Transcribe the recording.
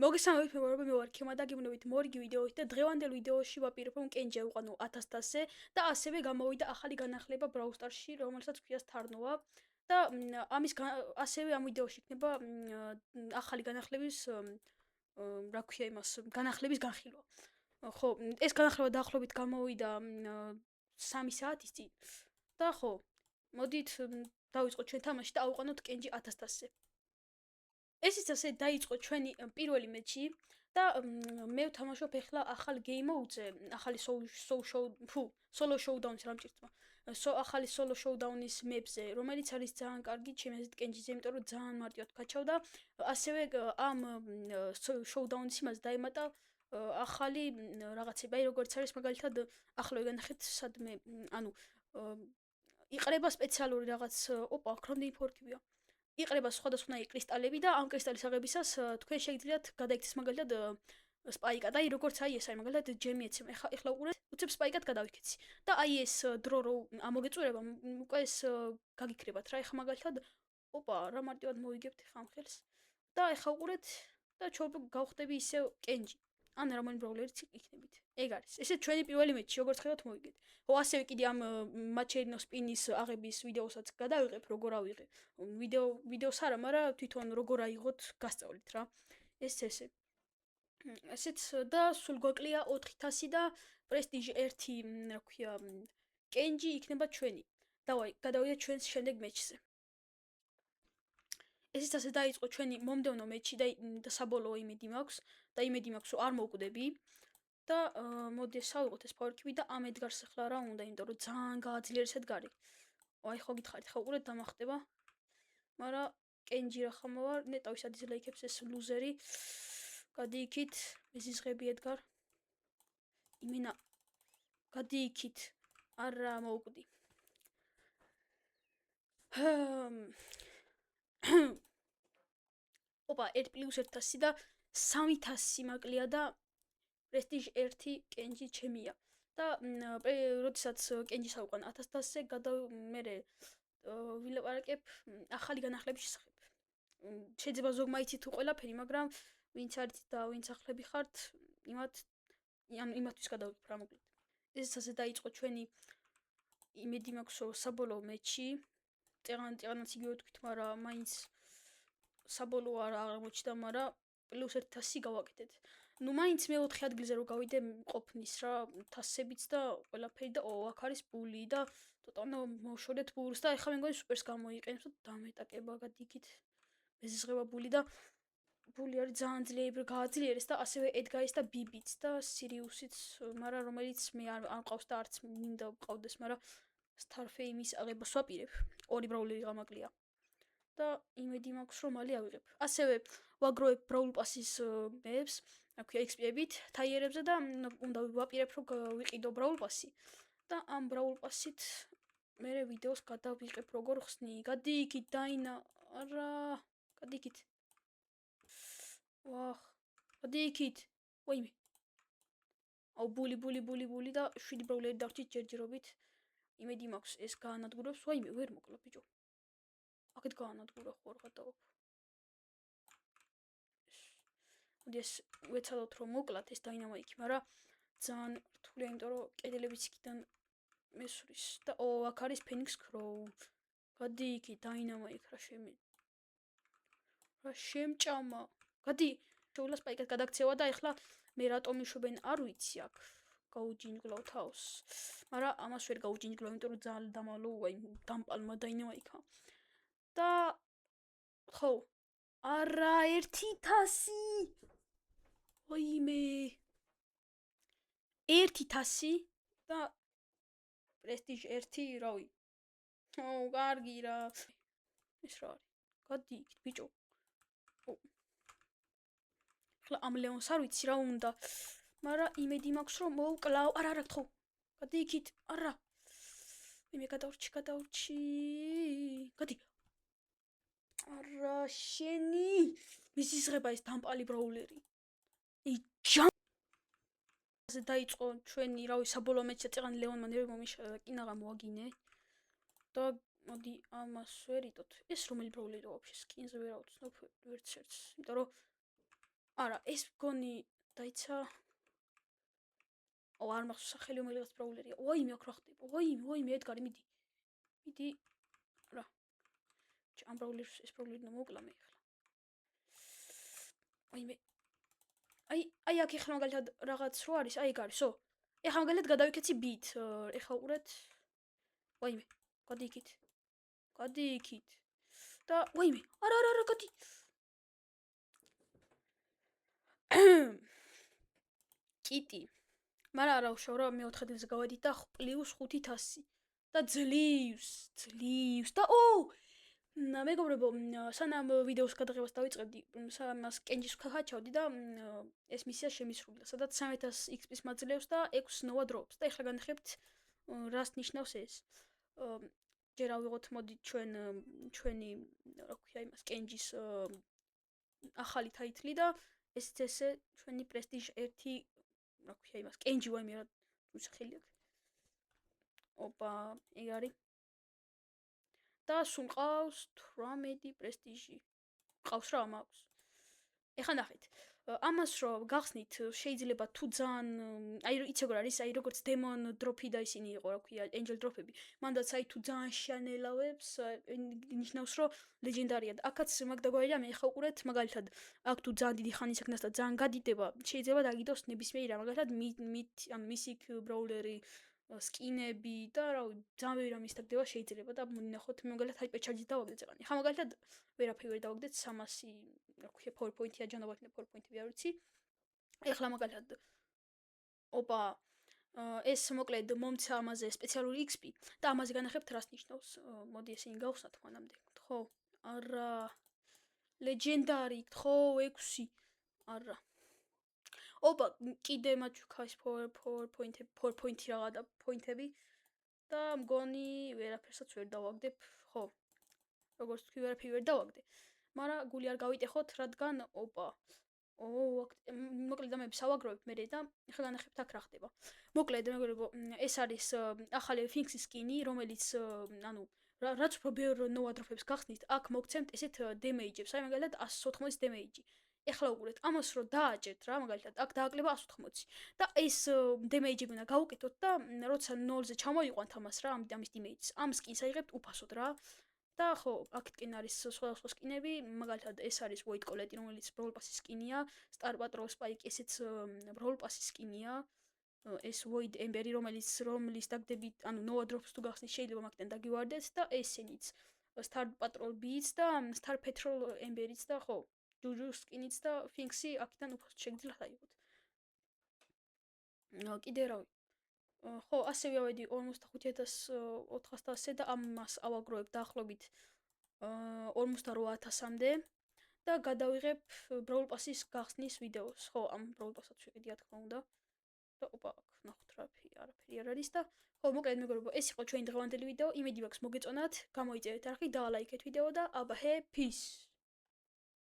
მოგესალმებით, მეგობრებო, მე ვარ ქიმა და გიგნობით მორიგი ვიდეოით და დღევანდელ ვიდეოში ვაპირებ რომ კენჯი ავყანო 1000-ზე და ასევე გამოვიდა ახალი განახლება Brawl Stars-ში, რომელსაც ქვია Starnova და ასევე ამ ვიდეოში იქნება ახალი განახლების რა ქვია იმას, განახლების განხილვა. ხო, ეს განახლება დაახლოებით გამოვიდა 3 საათის წინ და ხო, მოდით დავიწყოთ ჩვენ თამაში და ავყანოთ კენჯი 1000-ზე. ეს ის ასე დაიწყო ჩვენი პირველი მეჩი და მე ვთამაშობ ახლა ახალ game mode-ზე, ახალი solo showdown-ს რა მჭირდება. ახალი solo showdown-ის map-ზე, რომელიც არის ძალიან კარგი ჩემი აზრით კენჯიზე, იმიტომ რომ ძალიან მარტივად ვქაჩავ და ასევე ამ showdown-ის იმას დაემატა ახალი რაღაცები, აი როგორც არის მაგალითად ახლა ვიგანახეთ სადმე, ანუ იყრება სპეციალური რაღაც, ოპა, აქ რამდენი ფორკებია. იყრება სხვადასხვანაირი კრისტალები და ამ კრისტალის აღებისას თქვენ შეგიძლიათ გადაიქცეს მაგალითად სპაიკად. აი როგორც აი ეს, აი მაგალითად ჯემი ეცემა. ეხლა უყურეთ, უცებ სპაიკად გადავიქცე. და აი ეს დრო რო ამოგეწურება, უკვე ეს გაგიქრებათ რა. ეხლა მაგალითად, ოპა, რა მარტივად მოვიგებთ ეხლა ამ ხელს. და ეხლა უყურეთ და ჩვენ გავხდები ისევ კენჯი. ან რომელი ბროულერიც იქნებით. ეგ არის. ესე ჩვენი პირველი მეჩი, როგორც ხედავთ, მოვიგეთ. ხო, ასევე კიდე ამ მაჩერინო სპინის აღების ვიდეოსაც გადავიღებ, როგორ ავიღე. ვიდეოს არა, მაგრამ თვითონ როგორ აიღოთ, გასწავლით რა. ესე. ესეც და სულ გვაკლია 4000 და პრესტიჟ 1, რა ქვია, კენჯი იქნება ჩვენი. დავაი, გადავიდეთ ჩვენს შემდეგ მეჩზე. ესეც ასე დაიწყო ჩვენი მომდევნო მეჩი და საბოლოო იმედი მაქვს და იმედი მაქვს რომ არ მოვკვდები. და მოდი ავიღოთ ეს ფორკები და ამ ედგარს ახლა რა უნდა, იმიტომ რომ ძალიან გააძლიერეს ედგარი. აი ხო გითხარით, ხო უყურეთ დამახდება. მაგრამ კენჯი რა ხამოვარ, ნეტავის ადიზლაიქებს ეს ლუზერი. გადი იქით, მეზიზღები ედგარ. იმენა გადი იქით. არა მოვკვდი. ოპა, 1+1000 და 3000 მაკლია და პრესტიჟ 1 კენჯი ჩემია. და როდესაც კენჯის ავყან 1000-ზე მე ვილაპარაკებ ახალი განახლების შესახებ. შეიძლება ზოგმა იცით თუ ყველაფერი, მაგრამ ვინც არით და ვინც ახლები ხართ, იმათთვის გადავიღებ რა მოკლედ. ეს ასე დაიწყო ჩვენი იმედი მაქვს რომ საბოლოო მეჩი. ტეღანაც იგივე თქვით, მაგრამ მაინც საბოლოო არ აღმოჩნდა, მაგრამ +1000 გავაკეთეთ. ნუ მაინც მე 4 ადგილზე რო გავიდე ყოფნის რა, თასებიც და ყველაფერი და აქ არის ბული და ტოტალ მოვშორეთ ბულს და ეხლა მე მგონი სუპერს გამოიყენებს და დამეტაკება გადიქით. მეზიზღება ბული და ბული არის ძალიან ძლიერი გააძლიერეს და ასევე ედგარის და ბიბიც და სირიუსიც, მაგრამ რომელიც მე არ მყავს და არც მინდა მყავდეს, მაგრამ Starfame-ის აღებას ვაპირებ. ორი ბრაულერი გამაკლია. და იმედი მაქვს რომ მალე ავიღებ. ასევე ვაგროვებ Brawl Pass-ის მეებს, რა ქვია, XP-ებით, თაიერებზე და უნდა ვაპირებ რომ ვიყიდო Brawl Pass-ი. და ამ Brawl Pass-ით მე ვიდეოს გადავიღებ როგორ ხსნი. გადი იქით დაინა. არა, გადი იქით. ვახ, გადი იქით. ვაიმე. აუ ბული და 7 ბრაულერი დავჭით ჯერჯერობით. იმედი მაქვს ეს გაანადგურებს. ვაიმე, ვერ მოკლა ბიჭო. აქეთ გაანადგურა ხო არ გადავალ. მოდი ეს ვეცადოთ რომ მოკლათ ეს დაინამაიკი, მაგრამ ძალიან რთულია, იმიტომ რომ კედლებიც იქიდან მესვრის და აქ არის Phoenix Crow. გადი იქით დაინამაიკ რა შემჭამა. გადი, შეულა სპაიკად გადაქცევა და ეხლა მე რატომ იშვებენ არ ვიცი აქ. გაუჯინგლავ თავს. მაგრამ ამას ვერ გაუჯინგლავ, იმიტომ რომ ძალიან დამალო, აი დამპალმა დაინამაიკა. და ხო, არა 1000. ვაიმე. 1000 და პრესტიჟ 1, რავი. აუ, კარგი რა. ეს რა არის? გადი იქით, ბიჭო. ახლა ამ ლეონს არ ვიცი რა უნდა. მაგრამ იმედი მაქვს რომ მოვკლავ. არა, გთხოვ. გადი იქით. არა. მე გადავრჩი. გადი. არა, შენი. მიზიზღება ეს დამპალი ბრაულერი. ასე დაიწყო ჩვენი, რავი, საბოლოო მეჩი და წეღან ლეონმა ნერვი მომიშალა და კინაღა მოაგინე. და მოდი ამას ვერიტოთ. ეს რომელი ბრაულერია ვაფშე, სკინზე ვერ ავწნობ ვერც ერთს, იმიტომ რომ არა, ეს მგონი დაიცა. არ მახსოვს სახელი რომელიღაც ბრაულერია. ვაიმე აქ რა ხდება? ვაიმე ედგარი მიდი. მიდი. რა. ამ ბრაულერს ეს ბრაულერი უნდა მოვკლა მე ახლა. ვაიმე. აი აქ ეხლა მაგალითად რაღაც რო არის, აი ეგ არისო. ეხლა მაგალითად გადავიქეცი ბით. ეხლა უყურეთ. ვაიმე. გადი იქით. და ვაიმე. არა, გადი. კიტი. მაგრამ არა უშავ რა მე-4 დილზე გავედით და +500 და ძლივს და მეგობრებო, სანამ ვიდეოს გადაღებას დავიწყებდი, მას კენჯის ვქაჩავდი და ეს მისია შემისრულდა, სადაც 3000 XP-ს მაძლევს და 6 ნოვა დროპს და ეხლა განახებთ რას ნიშნავს ეს. ჯერ ავიღოთ მოდით ჩვენი რა ქვია იმას კენჯის ახალი ტაიტლი და ესეც ესე ჩვენი პრესტიჟ 1 რა ქვია იმას კენჯი ვაიმე რა სახელი აქვს. ოპა, ეგ არის. და სულ ყავს 18 პრესტიჟი. ყავს რა მაქვს. ეხლა ნახეთ. ამას რო გახსნით შეიძლება თუ ძალიან აი იცი როგორ არის, აი როგორც დემონ დროპი და ისინი იყო, რა ქვია, ენჯელ დროპები. მანდაც აი თუ ძალიან შანელავებს, ნიშნავს რომ ლეგენდარია და აქაც მაგდაგვარია მე ხა უყურეთ, მაგალითად, აქ თუ ძალიან დიდი ხანი საქმეას და ძალიან გადიდება, შეიძლება დაგიდოს ნებისმიერი რა, მაგალითად ანუ მისიქ ბრაულერი სკინები და რავი, ძალიან ბევრი რამის დაგდება შეიძლება და ნახოთ მაგალითად ჰაიპერჩარჯით დავაგდეთ წეყანი. ხა მაგალითად ვერაფერი ვერ დავაგდეთ 300 რა ქვია PowerPoint-ია ჯანმრთელი PowerPoint-ები არ ვიცი. ეხლა მაგალითად ოპა ეს მოკლედ მომცა ამაზე სპეციალური XP და ამაზე განახებთ რას ნიშნავს. მოდი ესენი გავხსნათ მანამდე. ხო? არა. ლეგენდარი, ხო 6. არა. ოპა კიდე მაჩუქა ეს PowerPoint-ი რაღა და პოინტები და მგონი ვერაფერსაც ვერ დავაგდებ. ხო. როგორც თქვი ვერაფერი ვერ დავაგდე. მაგრამ გული არ გავიტეხოთ, რადგან ოპა მოკლედ ამებს ავაგროვებ მე და ეხლა განახებთ აქ რა ხდება. მოკლედ მეგობრებო, ეს არის ახალი ფინქსის სკინი, რომელიც ანუ რაც უფრო ბევრ ნოვა დროფებს გახსნით, აქ მოგცემთ ესეთ დემეიჯებს, აი მაგალითად 180 დემეიჯი. ეხლა უყურეთ, ამას რო დააჭერთ რა, მაგალითად, აქ დააკლება 180 და ეს დემეიჯები უნდა გავუკეთოთ და როცა 0-ზე ჩამოიყვანთ ამას რა, ამის დემეიჯს, ამ სკინს აიღებთ უფასოდ რა. და ხო, აქეთკენ არის სხვადასხვა სკინები, მაგალითად ეს არის Void Colette, რომელიც Brawl Pass-ის სკინია, Star Patrol Spike ესეც Brawl Pass-ის სკინია. ეს Void Ember-ი, რომლის დაგდებით, ანუ Nova Drops თუ გახსნით, შეიძლება მაგიდან დაგივარდეთ და ესენიც Star Patrol B-იც და Star Patrol Ember-იც და ხო, Juju სკინიც და Finks-ი აქედან უფასოდ შეგიძლიათ აიღოთ. კიდე რავი. ხო, ასევე ავედი 45400-ზე და ამას ავაგროვებ დაახლოებით 48000-მდე და გადავიღებ Brawl Pass-ის გახსნის ვიდეოს. ხო, ამ Brawl Pass-ად შევედი, რა თქმა უნდა. და ოპა, ნახოთ არაფერი არ არის და ხო, მოკლედ მეგობრებო, ეს იყო ჩვენი დღევანდელი ვიდეო. იმედი მაქვს მოგეწონათ, გამოიწერეთ არხი, დალაიქეთ ვიდეო და აბა, peace.